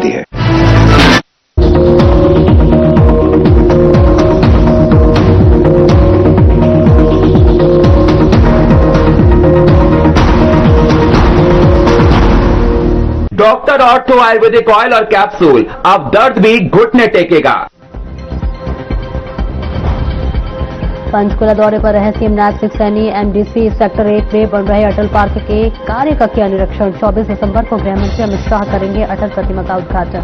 जाती है। Doctor ortho Ayurvedic oil और कैप्सूल, अब दर्द भी घुटने टेकेगा। पंचकुला दौरे पर रहे CM Nayab Singh Saini. MDC sector 8 में बन रहे अटल पार्क के कार्य का किया निरीक्षण। 24 दिसंबर को गृह मंत्री अमित शाह करेंगे अटल प्रतिमा का उद्घाटन।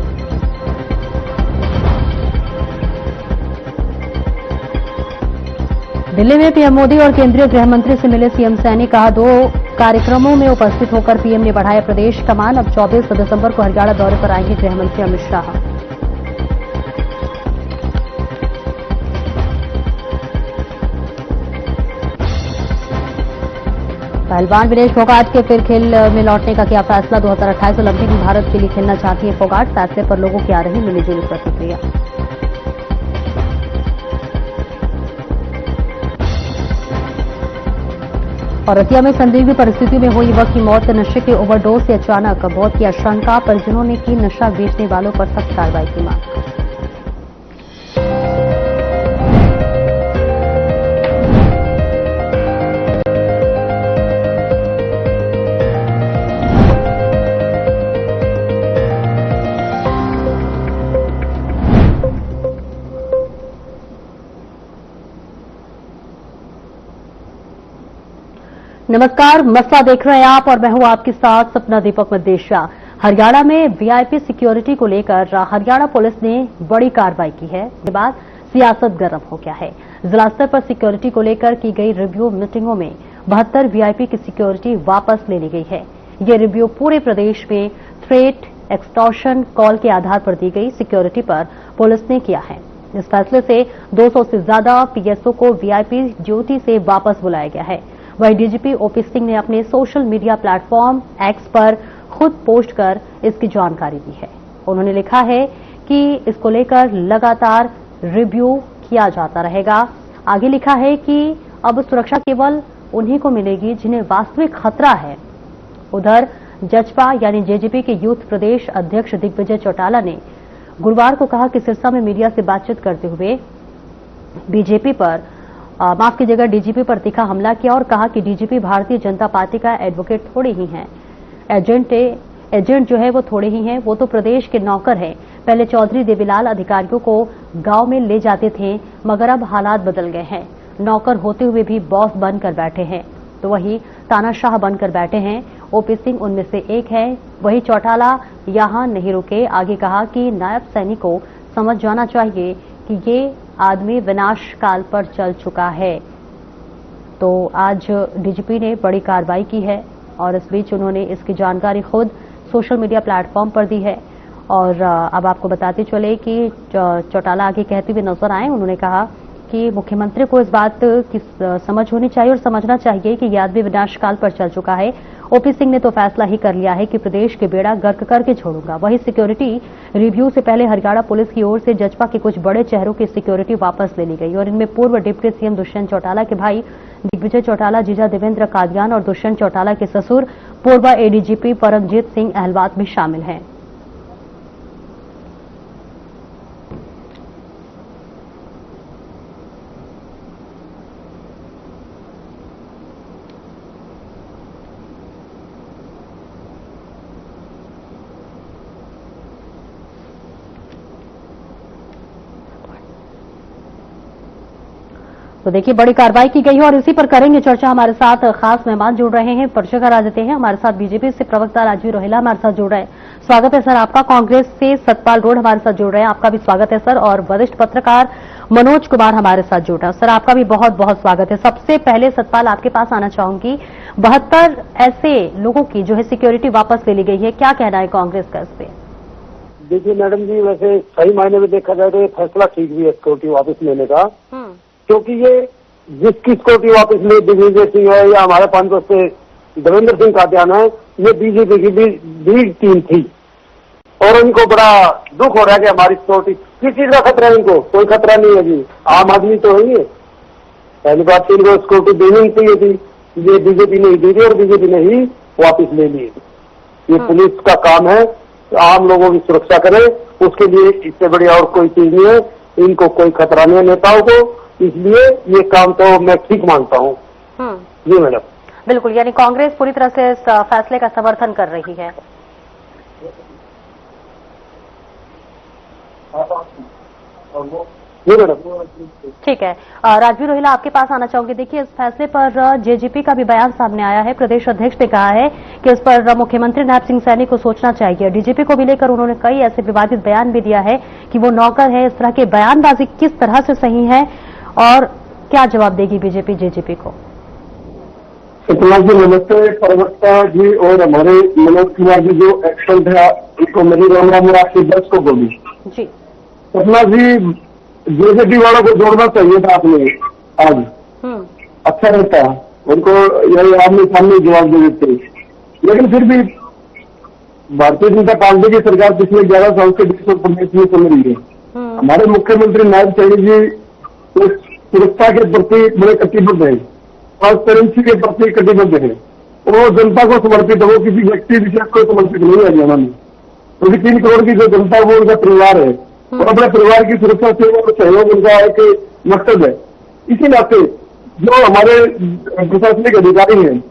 दिल्ली में पीएम मोदी और केंद्रीय गृह मंत्री से मिले सीएम सैनी। कहा, 2 कार्यक्रमों में उपस्थित होकर पीएम ने बढ़ाया प्रदेश कमान। अब 24 दिसंबर को हरियाणा दौरे पर आएंगे गृह मंत्री अमित शाह। पहलवान विनेश फोगाट के फिर खेल में लौटने का किया फैसला। 2028 ओलंपिक में भारत के लिए खेलना चाहती है फोगाट। फैसले पर लोगों की आ रही मिलीजुली प्रतिक्रिया। और रतिया में संदिग्ध परिस्थिति में हुई युवक की मौत। नशे के ओवरडोज से अचानक मौत की आशंका। परिजनों ने की नशा बेचने वालों पर सख्त कार्रवाई की मांग। नमस्कार, मसला देख रहे हैं आप और मैं हूं आपके साथ सपना दीपक मदेशिया। हरियाणा में वीआईपी सिक्योरिटी को लेकर हरियाणा पुलिस ने बड़ी कार्रवाई की है। इसके बाद सियासत गर्म हो गया है। जिला स्तर पर सिक्योरिटी को लेकर की गई रिव्यू मीटिंगों में 72 वीआईपी की सिक्योरिटी वापस ले ली गई है। ये रिव्यू पूरे प्रदेश में थ्रेट एक्सटॉर्शन कॉल के आधार पर दी गई सिक्योरिटी पर पुलिस ने किया है। इस फैसले से 200 से ज्यादा पीएसओ को वीआईपी ड्यूटी से वापस बुलाया गया है। वहीं डीजीपी ओपी सिंह ने अपने सोशल मीडिया प्लेटफॉर्म एक्स पर खुद पोस्ट कर इसकी जानकारी दी है। उन्होंने लिखा है कि इसको लेकर लगातार रिव्यू किया जाता रहेगा। आगे लिखा है कि अब सुरक्षा केवल उन्हीं को मिलेगी जिन्हें वास्तविक खतरा है। उधर जजपा यानी जेजेपी के यूथ प्रदेश अध्यक्ष दिग्विजय चौटाला ने गुरुवार को कहा कि सिरसा में मीडिया से बातचीत करते हुए बीजेपी पर माफ कीजिएगा डीजीपी पर तीखा हमला किया और कहा कि डीजीपी भारतीय जनता पार्टी का एडवोकेट थोड़े ही हैं। एजेंट जो है वो थोड़े ही हैं, वो तो प्रदेश के नौकर हैं। पहले चौधरी देवीलाल अधिकारियों को गांव में ले जाते थे, मगर अब हालात बदल गए हैं। नौकर होते हुए भी बॉस बनकर बैठे हैं, तो वही तानाशाह बनकर बैठे हैं। ओपी सिंह उनमें से एक है। वही चौटाला यहां नहीं रुके। आगे कहा कि नायब सैनी को समझ जाना चाहिए कि ये आदमी विनाश काल पर चल चुका है। तो आज डीजीपी ने बड़ी कार्रवाई की है और इस बीच उन्होंने इसकी जानकारी खुद सोशल मीडिया प्लेटफॉर्म पर दी है। और अब आपको बताते चले कि चौटाला आगे कहते हुए नजर आए। उन्होंने कहा कि मुख्यमंत्री को इस बात की समझ होनी चाहिए और समझना चाहिए कि यह आदमी विनाश काल पर चल चुका है। ओपी सिंह ने तो फैसला ही कर लिया है कि प्रदेश के बेड़ा गर्क करके छोड़ूंगा। वहीं सिक्योरिटी रिव्यू से पहले हरियाणा पुलिस की ओर से जजपा के कुछ बड़े चेहरों की सिक्योरिटी वापस ले ली गई और इनमें पूर्व डिप्टी सीएम दुष्यंत चौटाला के भाई दिग्विजय चौटाला, जीजा देवेंद्र कादियान और दुष्यंत चौटाला के ससुर पूर्व एडीजीपी परमजीत सिंह अहलवात भी शामिल हैं। तो देखिए बड़ी कार्रवाई की गई है और इसी पर करेंगे चर्चा। हमारे साथ खास मेहमान जुड़ रहे हैं, परिचय करा देते हैं। हमारे साथ बीजेपी से प्रवक्ता राजीव रोहिला हमारे साथ जुड़ रहे हैं। स्वागत है सर आपका। कांग्रेस से सतपाल रोड हमारे साथ जुड़ रहे हैं, आपका भी स्वागत है सर। और वरिष्ठ पत्रकार मनोज कुमार हमारे साथ जुड़ रहे हैं। सर आपका भी बहुत बहुत स्वागत है। सबसे पहले सतपाल आपके पास आना चाहूंगी, 72 ऐसे लोगों की जो है सिक्योरिटी वापस ले ली गई है, क्या कहना है कांग्रेस का इस पे? देखिए मैडम जी, वैसे सही मायने में देखा जाए तो ये फैसला ठीक भी है सिक्योरिटी वापस लेने का, क्योंकि ये जिसकी सिक्योरिटी वापस ले दिग्विजय सिंह है या हमारे पांच से देवेंद्र सिंह कादियान है, ये बीजेपी की भी टीम थी और उनको बड़ा दुख हो रहा है कि हमारी सिक्योरिटी किस चीज का खतरा है। इनको कोई खतरा नहीं है जी, आम आदमी तो है। पहली बात तो इनको सिक्योरिटी देनी ही चाहिए थी, ये बीजेपी ने दी थी और बीजेपी ने ही वापस ले ली। ये पुलिस का काम है आम लोगों की सुरक्षा करें, उसके लिए इससे बड़ी और कोई चीज नहीं है। इनको कोई खतरा नहीं है नेताओं को, इसलिए ये काम तो मैं ठीक मानता हूँ। जी मैडम, बिल्कुल, यानी कांग्रेस पूरी तरह से इस फैसले का समर्थन कर रही है। जी मैडम, ठीक है, राजवीर रोहिला आपके पास आना चाहूंगी। देखिए, इस फैसले पर जेजीपी का भी बयान सामने आया है। प्रदेश अध्यक्ष ने कहा है कि इस पर मुख्यमंत्री नायब सिंह सैनी को सोचना चाहिए। डीजीपी को भी लेकर उन्होंने कई ऐसे विवादित बयान भी दिया है कि वो नौकर है। इस तरह के बयानबाजी किस तरह से सही है और क्या जवाब देगी बीजेपी जेजीपी को? सतना जी नमस्ते, प्रवक्ता जी और हमारे मनोज कुमार जी जो एक्शन थे, उनको मेरी राम राम आपके दर्श को बोली। जी सतना जी, जेजेपी वालों को जोड़ना चाहिए था आपने आज, अच्छा रहता, उनको यही आमने सामने जवाब दे देते। लेकिन फिर भी भारतीय जनता पार्टी की सरकार पिछले 11 साल से देश और प्रदेश में चल रही है। हमारे मुख्यमंत्री नायब सैनी जी उस सुरक्षा के प्रति बड़े कटिबद्ध है, ट्रांसपेरेंसी के प्रति कटिबद्ध है। वो जनता को समर्पित है, वो किसी व्यक्ति विशेष को समर्पित नहीं है हरियाणा में। क्योंकि 3 करोड़ की जो जनता है वो उनका परिवार है और अपने परिवार की सुरक्षा सेवा और सहयोग उनका एक मकसद है। इसी नाते जो हमारे प्रशासनिक अधिकारी हैं,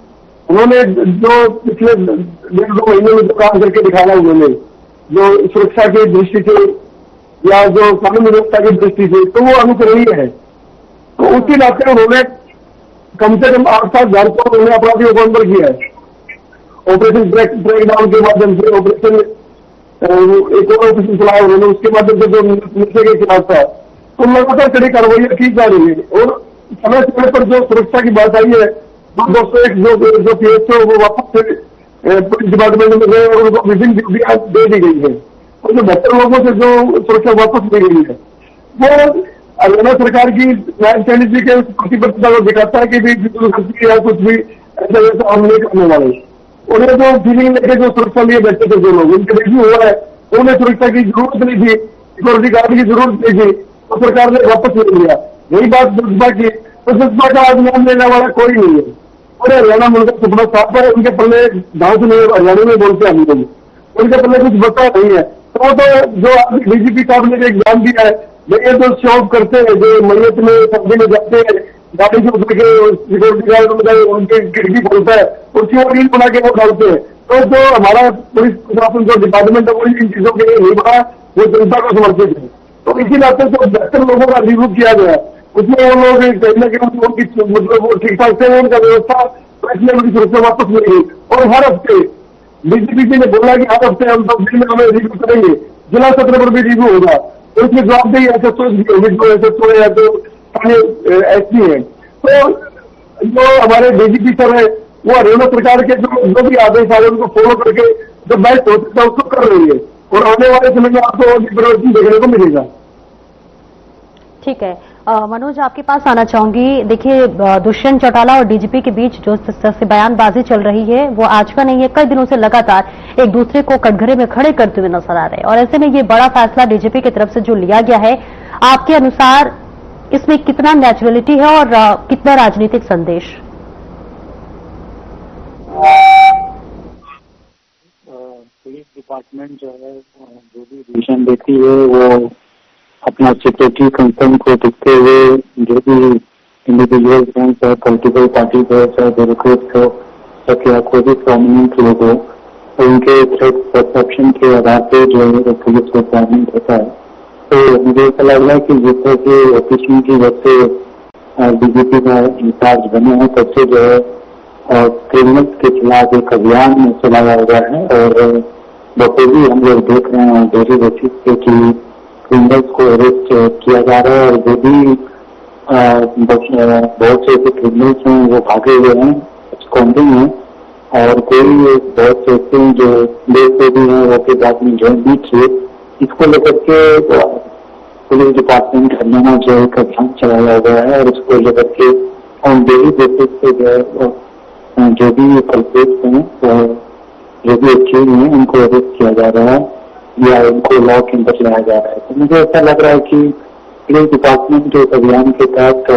उन्होंने जो पिछले 1-2 महीने में जो काम करके दिखाया, उन्होंने जो सुरक्षा की दृष्टि से या जो कानून व्यवस्था की दृष्टि से, तो वो अनुकरणीय है। तो उसी नाते उन्होंने कम से कम 8-7 घर को उन्होंने अपराधियों को अंदर किया है। ऑपरेशन ब्रेकडाउन के माध्यम से, ऑपरेशन एक और ऑपरेशन चलाया उन्होंने, उसके माध्यम से जो नशे के खिलाफ था, तो लगातार कड़ी कार्रवाई की जा रही है। और समय समय पर जो सुरक्षा की बात आई है, 201 जो पीएस है वो वापस से पुलिस डिपार्टमेंट में गए और उनको विभिन्न ड्यूटियां दे दी गई है। और जो 72 लोगों से जो सुरक्षा वापस दी गई है, वो हरियाणा सरकार की नायब सैनी जी के प्रतिबद्धता को दिखाता है कि भी या कुछ भी ऐसा वैसा हम नहीं करने वाले। उन्हें जो फीलिंग लेके जो सुरक्षा लिए बैठे थे जो लोग, उनके रिव्यू हुआ है, उन्हें सुरक्षा की जरूरत नहीं थी, सिक्योरिटी गार्ड की जरूरत नहीं थी, तो सरकार ने वापस ले लिया। यही बात जज्बा की, तो जज्बा का आज नाम लेने वाला कोई नहीं है। और हरियाणा मुल्क का सुपना साफ है, उनके पल्ले गाँव नहीं, हरियाणा में बोलते हैं हम लोग, उनके पल्ले कुछ बता नहीं है। तो जो डीजीपी साहब ने एक ज्ञान दिया है, ये जो शॉप करते हैं, जो मैयत में सब्जी में जाते हैं, गाड़ी से उतर के सिक्योरिटी गार्ड में उनके खिड़की खोलता है, उसी और रील बना के वो डालते हैं। तो जो हमारा पुलिस प्रशासन जो डिपार्टमेंट है वो इन चीजों के लिए नहीं बना, वो जनता को समर्पित है। तो इसी नाते जो 72 लोगों का रिव्यू किया गया, उसमें वो लोग कहीं ना कहीं उनकी मतलब वो ठीक ठाक से उनका व्यवस्था, तो इसलिए उनकी सुरक्षा वापस मिल गई। और हर हफ्ते डीजीपी जी ने बोला कि हर हफ्ते हम 10 दिन में हमें रिव्यू करेंगे, जिला सत्र पर भी रिव्यू होगा, तो इसमें जवाबदेही एसएसओ भी होगी, जो एसएसओ है या जो एसपी है। तो जो हमारे डीजीपी सर है, वो हरियाणा सरकार के जो भी आदेश आए उनको फॉलो करके जो बेस्ट हो सकता है उसको कर रही है। और आने वाले समय में आपको और भी परिवर्तन देखने को मिलेगा। ठीक है, मनोज आपके पास आना चाहूंगी। देखिए, दुष्यंत चौटाला और डीजीपी के बीच जो से बयानबाजी चल रही है वो आज का नहीं है, कई दिनों से लगातार एक दूसरे को कटघरे में खड़े करते हुए नजर आ रहे हैं। और ऐसे में ये बड़ा फैसला डीजीपी की तरफ से जो लिया गया है, आपके अनुसार इसमें कितना नेचुरलिटी है और कितना राजनीतिक संदेश? पुलिस डिपार्टमेंट जो है जो भी डिसीजन देती है वो अपना सिक्योरिटी कंसर्न को देखते हुए जो भी इंडिविजुअल्स हैं, चाहे पॉलिटिकल पार्टी हो, चाहे ब्यूरोक्रेट्स हो, या कोई भी प्रोमिनेंट लोग हो, उनके थ्रेट परसेप्शन के आधार पर जो है पुलिस रिक्वायरमेंट होता है। तो मुझे ऐसा लग रहा है कि जिस तरह के ऑपरेशन की जब से डीजीपी का इंचार्ज बने हैं तब से जो है और क्रिमिनल्स के खिलाफ एक अभियान चलाया हुआ है। और बखूबी हम लोग देख रहे हैं डेली बेसिस पे कि क्रिमिनल्स को अरेस्ट किया जा रहा है और जो भी बहुत से ऐसे क्रिमिनल्स हैं वो भागे हुए हैं, स्कॉन्डिंग है। और कोई बहुत से ऐसे हैं जो देश से भी हैं वो के बाद में ज्वाइन भी किए। इसको लेकर के पुलिस डिपार्टमेंट हरियाणा जो एक अभियान चलाया गया है और इसको लेकर के ऑन डेली बेसिस पे जो भी कल्प्रिट्स हैं, जो भी एक्यूज हैं, उनको अरेस्ट किया जा रहा है या उनको लॉ के अंदर लाया जा रहा है। तो मुझे ऐसा लग रहा है कि पुलिस डिपार्टमेंट जो अभियान के तहत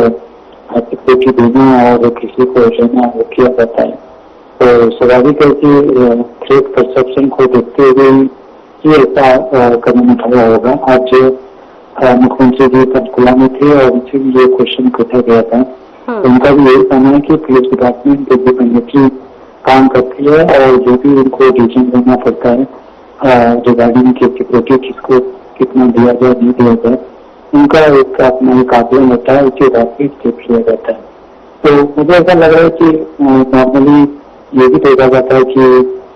सिक्योरिटी देना और किसी को लेना वो किया जाता है। तो स्वाभाविक है कि थ्रेट परसेप्शन को देखते हुए ये ऐसा कदम उठाया होगा। आज मुख्यमंत्री जी पंचकुला में थे और उनसे भी ये क्वेश्चन पूछा गया था। तो उनका भी यही कहना है कि पुलिस डिपार्टमेंट इंडिपेंडेंटली काम करती है और जो भी उनको डिसीजन करना पड़ता है रिगार्डिंग की सिक्योरिटी किसको कितना दिया जाए नहीं दिया जाए, उनका एक अपना एक आकलन होता है, उसी बात पे स्टेप लिया जाता है। तो मुझे ऐसा लग रहा है कि नॉर्मली ये भी देखा जाता है कि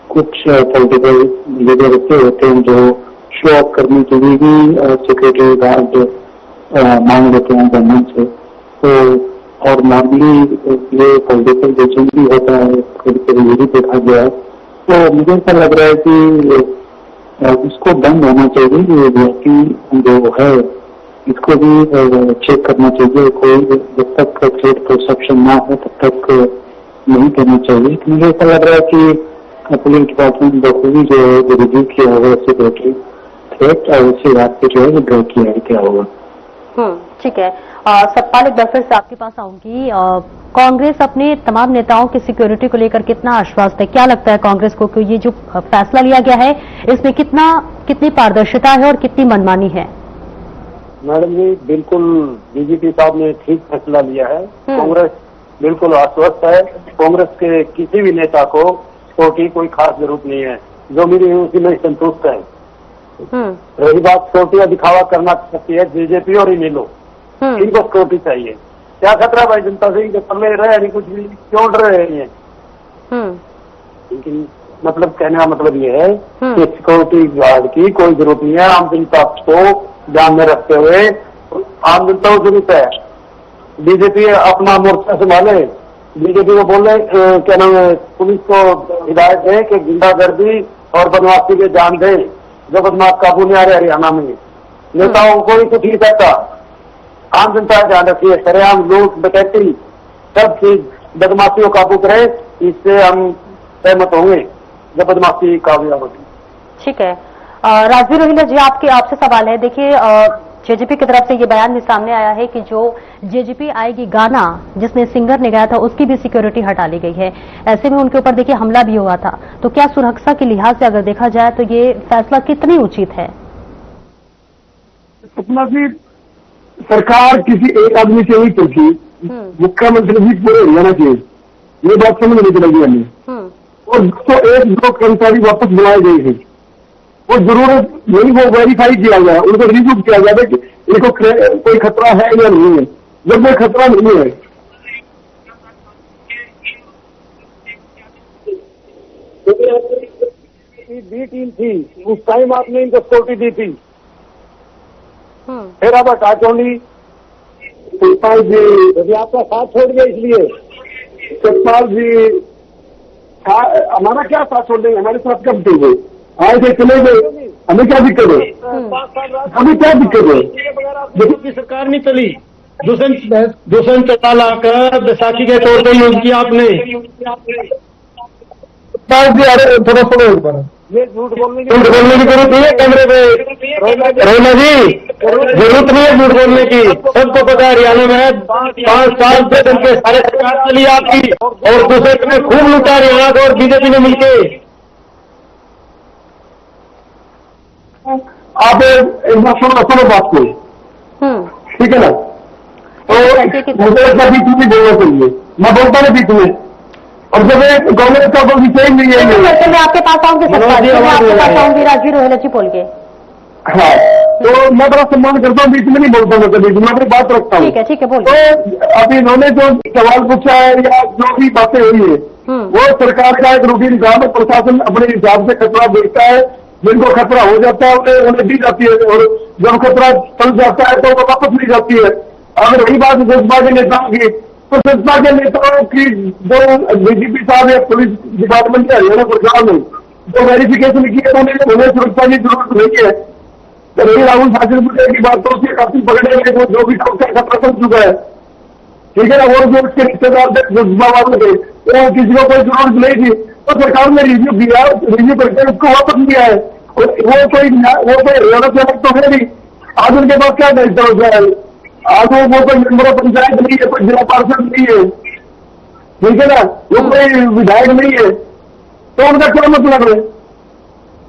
कुछ पॉलिटिकल लीडर ऐसे होते हैं जो शो ऑफ करने के लिए भी सिक्योरिटी गार्ड मांग लेते हैं गवर्नमेंट से। तो और नॉर्मली ये पॉलिटिकल रीजन भी होता है, कभी कभी ये भी देखा गया है। तो मुझे ऐसा लग रहा है कि इसको बंद होना चाहिए, ये व्यक्ति जो है इसको भी चेक करना चाहिए। कोई जब तक थ्रेट परसेप्शन ना हो तब तक नहीं करना चाहिए। तो मुझे ऐसा लग रहा है कि पुलिस डिपार्टमेंट बखूबी जो है वो रिव्यू किया होगा सिक्योरिटी थ्रेट और उसी बात पे जो है वो ड्रॉ किया होगा। ठीक है। सतपाल, एक बार फिर से आपके पास आऊंगी। कांग्रेस अपने तमाम नेताओं की सिक्योरिटी को लेकर कितना आश्वस्त है? क्या लगता है कांग्रेस को कि ये जो फैसला लिया गया है इसमें कितनी पारदर्शिता है और कितनी मनमानी है? मैडम जी, बिल्कुल डीजीपी साहब ने ठीक फैसला लिया है। कांग्रेस बिल्कुल आश्वस्त है। कांग्रेस के किसी भी नेता को सिक्योरिटी कोई खास जरूरत नहीं है, जो मिली है उसी में संतुष्ट है। रही बात सिक्योरिटी दिखावा करना चाहती है बीजेपी और इनेलो, इनको सिक्योरिटी चाहिए। क्या खतरा भाई जनता से, इनके पल्ले रहे नहीं, कुछ भी क्यों डर रहे हैं? लेकिन मतलब कहने का मतलब ये है कि सिक्योरिटी गार्ड की कोई जरूरत नहीं है। आम जनता को ध्यान में रखते हुए आम जनता को जरूरत है। बीजेपी अपना मोर्चा संभाले, बीजेपी को बोले क्या नाम है, पुलिस को हिदायत दे कि गुंडागर्दी और बदमाशी पे ध्यान दे, जो बदमाश काबू नहीं आ रहे हरियाणा में। नेताओं को ही कुछ नहीं कहता, आम जनता का ध्यान रखिए। सरेआम लूट डकैती सब चीज बदमाशी को काबू करे, इससे हम सहमत होंगे जब बदमाशी कामयाब होगी। ठीक है। राजवीर रोहिल्ला जी, आपसे सवाल है। देखिए, जेजेपी की तरफ से ये बयान भी सामने आया है कि जो जेजेपी आएगी गाना जिसने सिंगर ने गाया था उसकी भी सिक्योरिटी हटा ली गई है। ऐसे में उनके ऊपर देखिए हमला भी हुआ था। तो क्या सुरक्षा के लिहाज से अगर देखा जाए तो ये फैसला कितनी उचित है? अपना भी सरकार किसी एक आदमी से नहीं चलती, मुख्यमंत्री जी पूरे हरियाणा के, ये बात समझ नहीं चलेगी हमें। और 201 कर्मचारी वापस बुलाए गए थे, वो जरूरत नहीं, वो वेरीफाई किया गया, उनको रिव्यू किया गया कि इनको कोई खतरा है या नहीं है। जब कोई खतरा नहीं है बी टीम थी, उस टाइम आपने इनको सिक्योरिटी दी थी। फिर अब हटा चौंडी सतपाल जी यदि आपका साथ छोड़ गया, इसलिए सतपाल जी हमारा क्या साथ छोड़ देंगे? हमारे साथ कब देंगे? आए थे चले गए, हमें क्या दिक्कत है? हमें क्या दिक्कत है? देखो की सरकार नहीं चली, दूसरे चला लाकर बैसाखी के तौर पर यूज किया आपने। अरे थोड़ा थोड़ा एक बार ये झूठ बोलने की जरूरत नहीं है कैमरे पे। रोहिला जी, जरूरत नहीं है झूठ बोलने की, सबको पता है हरियाणा में 5 साल से उनके सारे सरकार चली आपकी, और दूसरे में खूब लूटा हरियाणा को और बीजेपी ने मिलके। आप एक बार सुनो बात को, ठीक है ना? तो मुझे ऐसा बीच में बोलना चाहिए, मैं बोलता नहीं बीच में। और जब कांग्रेस का कोई विषय नहीं है, मैं आपके पास आऊंगी, राजवीर रोहिल्ला जी बोल के। हाँ, तो मैं बड़ा सम्मान करता हूँ, बीच में नहीं बोलता मैं कभी, मैं अपनी बात रखता हूँ। ठीक है, बोलिए। तो अभी इन्होंने जो सवाल पूछा है या जो भी बातें हुई है, वो सरकार का एक रूटीन काम है। प्रशासन अपने हिसाब से खतरा देखता है, जिनको खतरा हो जाता है उन्हें दी जाती है, और जब खतरा टल जाता है तो वो वापस ली जाती है। अगर वही बात जज्बा के नेताओं की, तो जज्बा के नेताओं की जो डीजीपी साहब या पुलिस डिपार्टमेंट के हरियाणा सरकार ने जो वेरिफिकेशन की है, उन्हें सुरक्षा की जरूरत नहीं है। तो रही राहुल शासन की बात, तो उसके काफी पकड़े गए जो भी खतरा चल चुका है, ठीक है ना? और जो उसके रिश्तेदार जज्बा वाले थे, वो किसी को कोई जरूरत नहीं थी, तो सरकार ने रिव्यू किया, रिव्यू करके उसको वापस लिया है। और वो कोई हरियाणा से अलग तो है नहीं। आज उनके पास क्या दायित्व होता है? आज वो कोई मेंबर पंचायत नहीं है, कोई जिला पार्षद नहीं है, ठीक है ना? वो कोई विधायक नहीं है, तो उनका क्या मतलब है?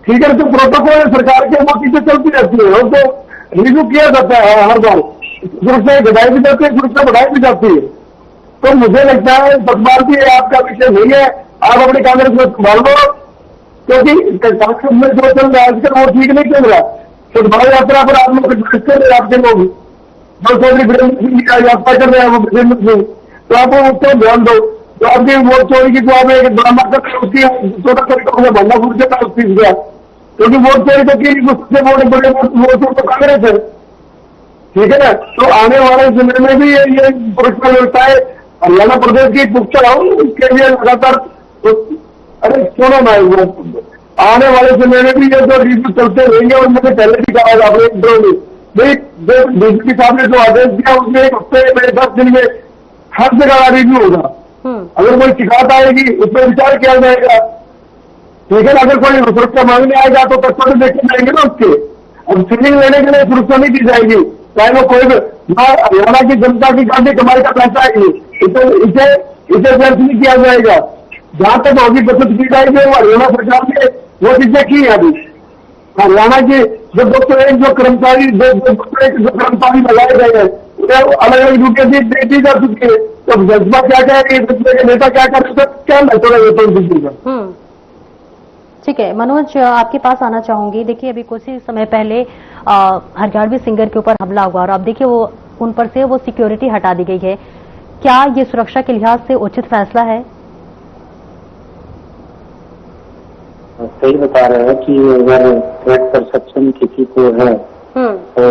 ठीक है, तो प्रोटोकॉल सरकार के वो चीजें चलती रहती है और तो रिव्यू किया जाता है हर बार, सुरक्षा घटाई भी जाती है, सुरक्षा बढ़ाई भी जाती है। तो मुझे लगता है सतपाल जी आपका विषय नहीं है, आप अपने कांग्रेस में संभाल लो, क्योंकि कांग्रेस में जो चल रहा है आजकल वो ठीक नहीं चल रहा। सद्भाव यात्रा पर आप लोग कर रहे हैं, आपके लोग जो चौधरी वीरेंद्र सिंह की यात्रा कर रहे हैं वो वीरेंद्र सिंह, तो आप उसको ध्यान दो। तो आपकी वोट चोरी की जो आप एक ड्रामा कर रहे हैं उसकी 14 तारीख को भंडा फूट के पास पीस गया, क्योंकि वोट चोरी तो की सबसे बड़े वोट तो कांग्रेस है, ठीक है ना। तो आने वाले समय में भी ये पुरस्कार मिलता है हरियाणा प्रदेश की पुख्ता हो, उसके लिए लगातार अरे सुनो ना, आने वाले समय में भी ये जो रिव्यू चलते रहेंगे। और मैंने पहले भी कहा आपने इंटरव्यू में, डीजीपी साहब ने जो आदेश दिया उसमें एक हफ्ते में 10 दिन में हर जगह रिव्यू होगा। अगर कोई शिकायत आएगी उस पर विचार किया जाएगा, ठीक है ना। अगर कोई सुरक्षा मांगने आएगा तो तत्व देखे जाएंगे ना उसके। अब सीलिंग लेने के लिए सुरक्षा नहीं दी जाएगी, चाहे वो कोई हरियाणा की जनता की गांधी कमाई का पैसा है, इसे व्यर्थ नहीं किया जाएगा। जहां तक होगी बचत की जाएगी वो हरियाणा सरकार ने वो चीजें की है। अभी हरियाणा के जो 201 जो कर्मचारी लगाए गए हैं अलग अलग ड्यूटी दी जा चुकी है। तो जज्बा क्या कहेंगे, जज्बे के नेता क्या कर रहे, क्या थोड़ा वेतन दीजिएगा। ठीक है मनोज, आपके पास आना चाहूंगी। देखिए अभी कुछ ही समय पहले हरियाणवी सिंगर के ऊपर हमला हुआ और अब देखिए वो उन पर से वो सिक्योरिटी हटा दी गई है। क्या ये सुरक्षा के लिहाज से उचित फैसला है? सही बता रहे हैं कि अगर थ्रेट परसेप्शन किसी को है तो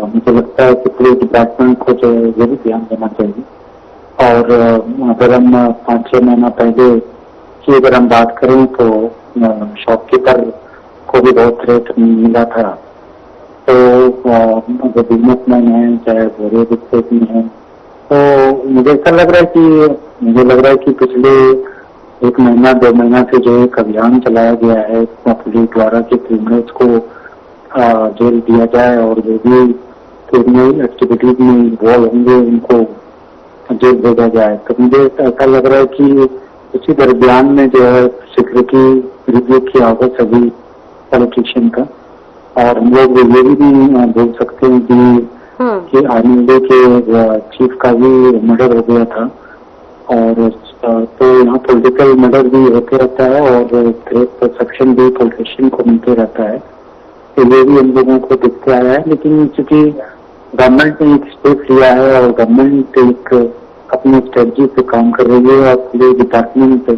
मुझे लगता है कि पुलिस डिपार्टमेंट को जो ये भी ध्यान देना चाहिए। और अगर हम 5-6 महीना पहले की अगर हम बात करें तो शॉपकीपर को भी बहुत थ्रेट मिला था। तो जो बिजनेसमैन है चाहे वो रियल एस्टेट में है, तो मुझे ऐसा लग रहा है कि पिछले 1 महीना 2 महीना से जो एक अभियान चलाया गया है पुलिस द्वारा कि क्रिमिनल्स को जेल दिया जाए और जो भी क्रिमिनल एक्टिविटीज में इन्वॉल्व होंगे उनको जेल भेजा जाए। तो मुझे ऐसा लग रहा है कि इसी दरमियान में जो है सिक्योरिटी रिव्यू किया होगा सभी पॉलिटिशियन का। और हम लोग ये भी बोल सकते हैं कि आर्मी के चीफ का भी मर्डर हो गया था और तो यहाँ पॉलिटिकल मर्डर भी होते रहता है और थ्रेट परसेप्शन भी पॉलिटिशियन को मिलते रहता है। तो ये भी हम लोगों को दिखते आया है। लेकिन चूंकि गवर्नमेंट ने एक स्टेप लिया है और गवर्नमेंट एक अपनी स्ट्रेटजी पे काम कर रही है और पुलिस डिपार्टमेंट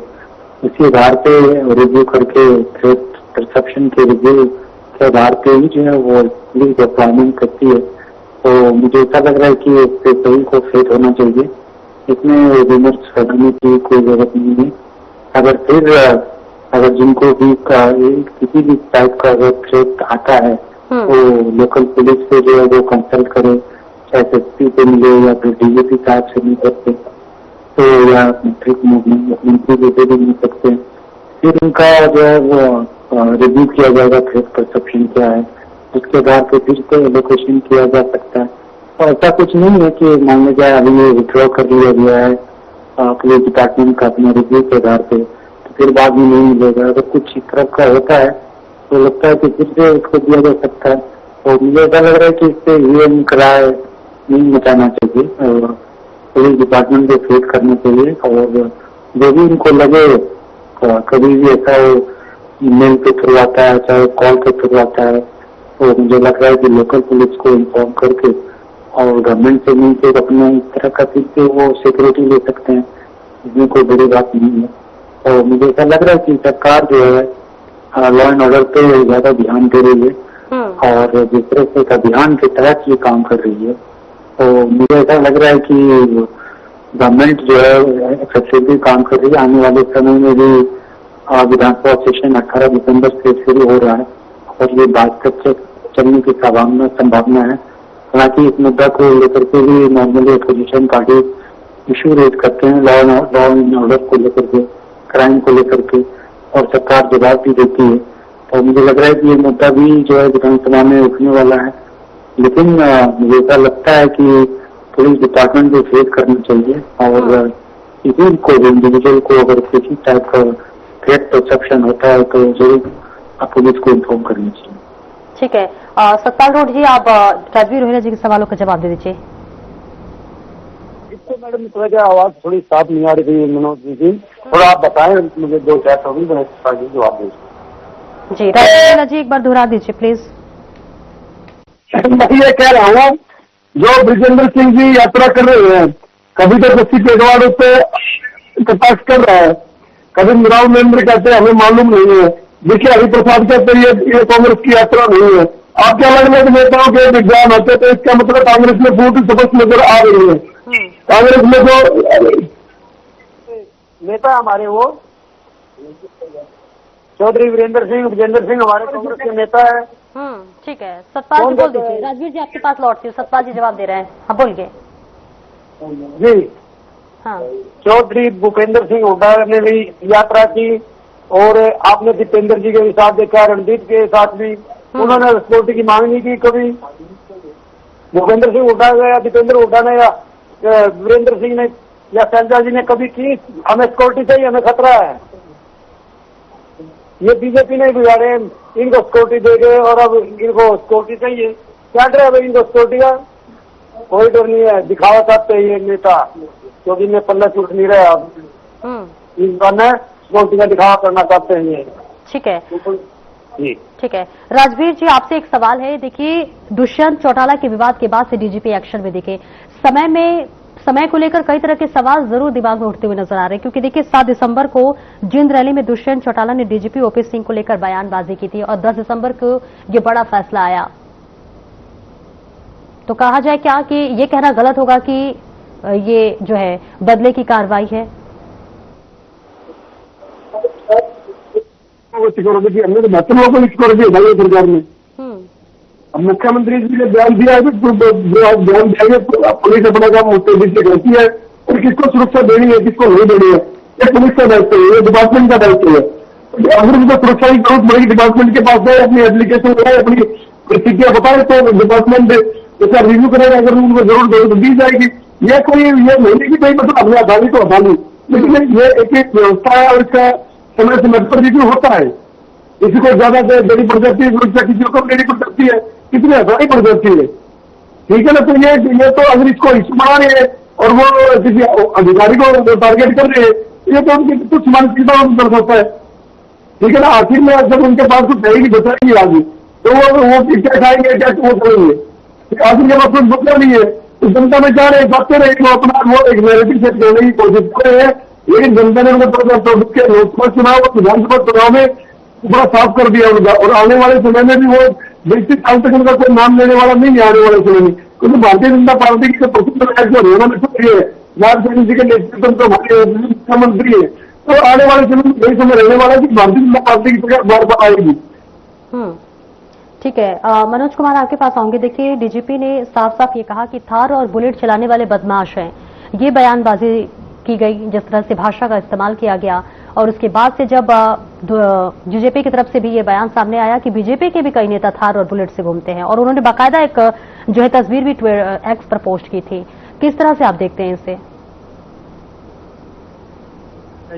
इसी आधार पे रिव्यू करके थ्रेट परसेप्शन के रिव्यू के आधार पे ही जो है वो पुलिस डिपार्टमेंट करती है। तो मुझे ऐसा लग रहा है कि इस पे सभी को फेथ होना चाहिए, इसमें विमर्श करने की कोई जरूरत नहीं है। अगर जिनको भी किसी भी टाइप का अगर थ्रेट आता है तो लोकल पुलिस से जो है वो कंसल्ट करे, चाहे एसपी से मिले या फिर डीजीपी साहब से मिल सकते, तो या मंत्री से भी मिल सकते हैं। फिर उनका जो है वो रिव्यू किया जाएगा थ्रेट परसेप्शन क्या है, उसके आधार पर फिर से एलोकेशन किया जा सकता है। और ऐसा कुछ नहीं है कि मान लीजिए अभी ये विथड्रॉ कर लिया गया है पुलिस डिपार्टमेंट का अपने रिव्यू के आधार पे तो फिर बाद में नहीं मिलेगा। अगर कुछ इस तरह का होता है तो लगता है कि फिर से उसको दिया जा सकता है। और मुझे ऐसा लग रहा है कि इससे ये करार नहीं मचाना चाहिए और पुलिस डिपार्टमेंट को फेथ करना चाहिए। और जो भी उनको लगे कभी भी ऐसा ईमेल के थ्रू आता है चाहे कॉल के थ्रू आता है तो मुझे लग रहा है कि लोकल पुलिस को इन्फॉर्म करके और गवर्नमेंट से मिलकर अपना इस तरह का फिर से वो सिक्योरिटी ले सकते हैं, इसमें कोई बड़ी बात नहीं है। और मुझे ऐसा लग रहा है कि सरकार जो है लॉ एंड ऑर्डर पे ज्यादा ध्यान दे रही है और जिस तरह से एक अभियान के तहत ये काम कर रही है। तो मुझे ऐसा लग रहा है कि गवर्नमेंट जो है एक्सेसिवली काम कर रही है। आने वाले समय में भी विधानसभा सेशन 18 दिसंबर से शुरू हो रहा है और ये बात तक चलने की संभावना है। हालांकि इस मुद्दा को लेकर के भी normally opposition party issue raise करते हैं लॉ एंड ऑर्डर को लेकर के, क्राइम को लेकर के, और सरकार जवाब भी देती है। तो मुझे लग रहा है कि ये मुद्दा भी जो है विधानसभा में उठने वाला है। लेकिन मुझे ऐसा लगता है कि पुलिस डिपार्टमेंट को फेस करना चाहिए और किसी को इंडिविजुअल को अगर किसी टाइप का थ्रेट परसेप्शन होता है तो जरूर पुलिस को इन्फॉर्म करनी चाहिए। ठीक है, सतपाल रोड जी, आप राजवीर रोहिला जी के सवालों का जवाब दे दीजिए। इससे मैडम थोड़ा क्या आवाज थोड़ी साफ नहीं आ रही थी मनोज जी, थोड़ा आप बताएं मुझे, दो चार होगी मैं जवाब दे। जी राजवीर रोहिला जी, एक बार दोहरा दीजिए प्लीज। मैं ये कह रहा हूँ, जो ब्रिजेंद्र सिंह जी यात्रा कर रहे हैं, कभी तो किसी पेटवाड़ पे कटाक्ष कर रहा है, कभी राव नरेंद्र कहते हैं हमें मालूम नहीं है, देखिए हरिप्रसाद कहते हैं ये कांग्रेस की यात्रा नहीं है। आप क्या लगने नेताओं के विज्ञान होते तो इसका मतलब कांग्रेस में फूट स्पष्ट नजर आ रही है। कांग्रेस में जो नेता हमारे वो चौधरी वीरेंद्र सिंह, विजेंद्र सिंह हमारे कांग्रेस के नेता है। ठीक है, सतपाल जी बोल दीजिए। राजवीर जी आपके पास लौटती हूँ, सतपाल जी जवाब दे रहे हैं, हाँ बोलिए। जी हाँ, चौधरी भूपेंद्र सिंह हुड्डा ने भी यात्रा की, और आपने दीपेंद्र जी के साथ देखा, रणदीप के साथ भी उन्होंने सिक्योरिटी की मांग नहीं की कभी। भूपेंद्र सिंह हुड्डा या दीपेंद्र हुड्डा ने या वीरेंद्र सिंह ने या शैलजा जी ने कभी की हमें सिक्योरिटी चाहिए, हमें खतरा है। ये बीजेपी ने बिगाड़े, इनको सिक्योरिटी दे गए और अब इनको सिक्योरिटी चाहिए। क्या डर है भाई इनको सिक्योरिटी का? कोई डर नहीं है, दिखावा चाहते हैं ये नेता, क्योंकि इनमें पल्ला छूट नहीं रहा। अब इस बार ने सिक्योरिटी का दिखावा करना चाहते हैं ये। ठीक है जी ठीक है। राजवीर जी आपसे एक सवाल है, देखिए दुष्यंत चौटाला के विवाद के बाद से डीजीपी एक्शन में दिखे, समय को लेकर कई तरह के सवाल जरूर दिमाग में उठते हुए नजर आ रहे हैं, क्योंकि देखिए 7 दिसंबर को जिंद रैली में दुष्यंत चौटाला ने डीजीपी ओपी सिंह को लेकर बयानबाजी की थी और 10 दिसंबर को ये बड़ा फैसला आया। तो कहा जाए क्या कि ये कहना गलत होगा कि ये जो है बदले की कार्रवाई है? सिक्योरिटी हमने तो महत्व लोगों को सिक्योरिटी भाई सरकार में। अब मुख्यमंत्री जी ने बयान दिया है कि बयान देंगे पुलिस अपना काम मुस्तैदी से करती है, और किसको सुरक्षा देनी है किसको नहीं देनी है ये पुलिस का दायित्व है, ये डिपार्टमेंट का दायित्व है। अगर उनको सुरक्षा की जरूरत पड़ेगी डिपार्टमेंट के पास जाए, अपनी एप्लीकेशन लगाए, अपनी परिस्थितियां बताए तो डिपार्टमेंट जैसा रिव्यू करेगा, अगर उनको जरूरत दी जाएगी। ये कोई ये नहीं कि कोई मतलब अपने आसानी तो आसानी, लेकिन ये एक व्यवस्था है और इसका समय समय पर रिव्यू होता है। किसी को ज्यादा देरी पड़ जाती है सुरक्षा, किसी को कम देरी पड़ जाती है, कितनी आसानी पड़ जाती है, ठीक है ना। तो ये तो अगर इसको इश्यू बना रहे हैं और वो किसी अधिकारी को टारगेट कर रहे हैं, ये तो उनकी कुछ मानसिकता कर सकता है, ठीक है ना। आखिर में जब उनके पास कुछ रहेगी बचाएगी आगे, तो वो क्या खाएंगे क्या वो करेंगे, आखिर के पास कुछ बचा नहीं है। तो जनता में जा रहे बातें रहे वो अपना वो एक नैरेटिव सेट करने की कोशिश कर रहे हैं, लेकिन जनता ने उनको लोकसभा चुनाव और विधानसभा चुनाव में पूरा साफ कर दिया उनका, और आने वाले समय में भी वो 20 साल तक उनका कोई नाम लेने वाला नहीं है आने वाले समय में, क्योंकि भारतीय जनता पार्टी की प्रसिद्ध हरियाणा में चल रही है, नारायण जी के नेतृत्व में हमारे मुख्यमंत्री है, तो आने वाले समय में यही समय रहने वाला है कि भारतीय जनता पार्टी की सरकार बार बार आएगी। ठीक है, मनोज कुमार आपके पास आऊंगे। देखिए डीजीपी ने साफ साफ ये कहा कि थार और बुलेट चलाने वाले बदमाश हैं, ये बयानबाजी की गई, जिस तरह से भाषा का इस्तेमाल किया गया, और उसके बाद से जब बीजेपी की तरफ से भी ये बयान सामने आया कि बीजेपी के भी कई नेता थार और बुलेट से घूमते हैं, और उन्होंने बाकायदा एक जो है तस्वीर भी एक्स पर पोस्ट की थी। किस तरह से आप देखते हैं इसे?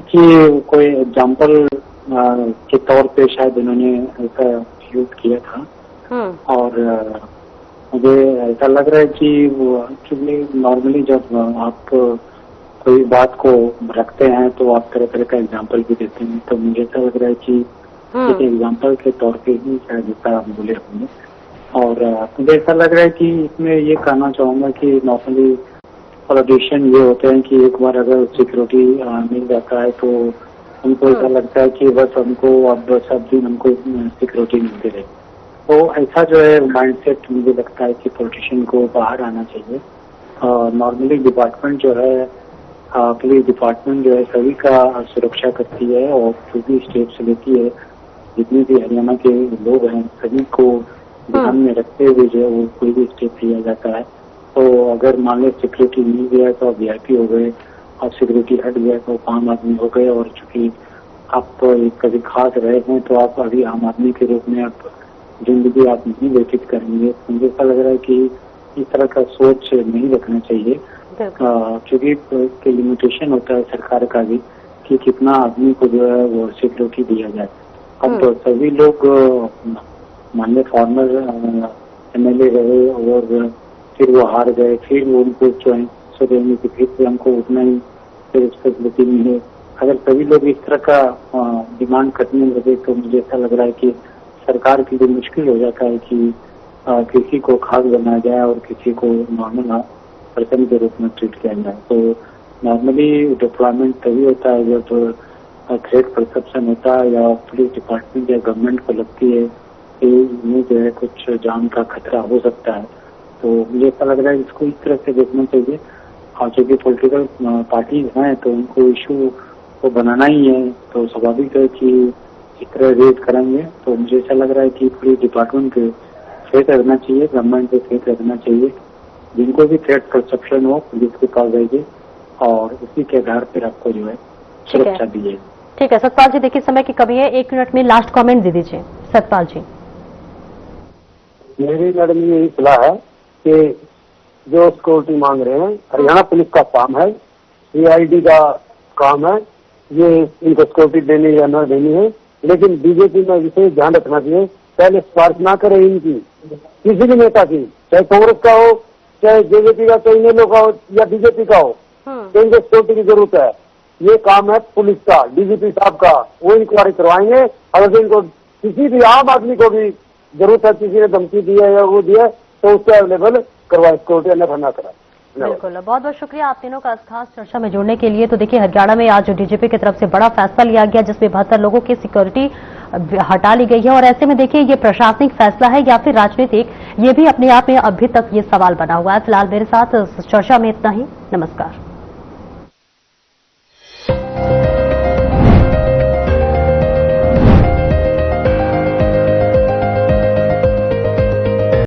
कि कोई एग्जाम्पल के तौर पे शायद इन्होंने ऐसा यूज किया था, और मुझे ऐसा लग रहा है कि एक्चुअली नॉर्मली जब आप कोई बात को रखते हैं तो आप तरह तरह का एग्जाम्पल भी देते हैं, तो मुझे ऐसा लग रहा है कि एक एग्जाम्पल के तौर पे ही शायद ऐसा बोले होंगे। और मुझे ऐसा लग रहा है कि इसमें ये कहना चाहूंगा कि नॉर्मली पॉलिटिशियन ये होते हैं कि एक बार अगर सिक्योरिटी मिल जाता है तो उनको ऐसा लगता है कि बस हमको अब सब दिन हमको सिक्योरिटी मिलती रहे। तो ऐसा जो है माइंडसेट मुझे लगता है कि पॉलिटिशियन को बाहर आना चाहिए। नॉर्मली डिपार्टमेंट जो है पुलिस डिपार्टमेंट जो है सभी का सुरक्षा करती है, और जो भी स्टेप्स लेती है, जितने भी हरियाणा के लोग हैं सभी को ध्यान में रखते हुए जो है वो कोई भी स्टेप लिया जाता है। तो अगर मान लो सिक्योरिटी मिल गया तो आप वीआईपी हो गए, और सिक्योरिटी हट गया तो आम आदमी हो गए, और चूंकि आप कभी खास रहे हैं तो आप अभी आम आदमी के रूप में आप जिंदगी आप नहीं व्यतीत करेंगे। मुझे ऐसा लग रहा है कि इस तरह का सोच नहीं रखना चाहिए, क्योंकि लिमिटेशन होता है सरकार का भी कि कितना आदमी को जो है वो सिक्योरिटी दिया जाए। अब तो सभी लोग माननीय फॉर्मर MLA रहे और फिर वो हार गए, फिर वो उनको चॉइस देने की फिर हमको उतना ही रिस्पॉन्सिबिलिटी मिले। अगर सभी लोग इस तरह का डिमांड करने लगे तो मुझे ऐसा लग रहा है कि सरकार के लिए मुश्किल हो जाता है कि किसी को खास बनाया जाए और किसी को नॉर्मल पर्सन के रूप में ट्रीट किया जाए। तो नॉर्मली डिप्लॉयमेंट तभी होता है जब थ्रेट परसेप्शन होता है या पुलिस डिपार्टमेंट या गवर्नमेंट को लगती है कि ये जो है कुछ जान का खतरा हो सकता है। तो मुझे ऐसा लग रहा है इसको इस तरह से देखना चाहिए। और जो भी पॉलिटिकल पार्टीज हैं तो उनको इशू को बनाना ही है, तो स्वाभाविक है कि इस तरह रेज करेंगे। तो मुझे ऐसा लग रहा है कि पुलिस डिपार्टमेंट पे फेथ रखना चाहिए, गवर्नमेंट पे फेथ रखना चाहिए। जिनको भी थ्रेट परसेप्शन हो पुलिस के पास जाइए और उसी के आधार पर आपको जो है सुरक्षा दीजिए। ठीक है सतपाल जी, देखिए समय की कमी है, 1 मिनट में लास्ट कमेंट दे दीजिए सतपाल जी। मेरी मैडम यही सलाह है कि जो सिक्योरिटी मांग रहे हैं हरियाणा पुलिस का काम है, CID का काम है, ये इनको सिक्योरिटी देनी या न देनी है। लेकिन बीजेपी में विशेष ध्यान रखना चाहिए, पहले सिफारिश ना करे इनकी किसी भी नेता की, चाहे कांग्रेस का हो, चाहे JJP का, चाहे इनेलो का हो या बीजेपी का हो, तो इनको सिक्योरिटी की जरूरत है। ये काम है पुलिस का, DGP साहब का, वो इंक्वायरी करवाएंगे। अगर इनको किसी भी आम आदमी को भी जरूरत है, किसी ने धमकी दी है या वो दिया है, तो उससे अवेलेबल करवाए, सिक्योरिटी अन्यथा न कराए। बिल्कुल, बहुत बहुत शुक्रिया आप तीनों का इस खास चर्चा में जुड़ने के लिए। तो देखिए हरियाणा में आज DGP की तरफ से बड़ा फैसला लिया गया जिसमें 72 लोगों की सिक्योरिटी हटा ली गई है। और ऐसे में देखिए ये प्रशासनिक फैसला है या फिर राजनीतिक, ये भी अपने आप में अभी तक ये सवाल बना हुआ है। फिलहाल मेरे साथ चर्चा में इतना ही। नमस्कार।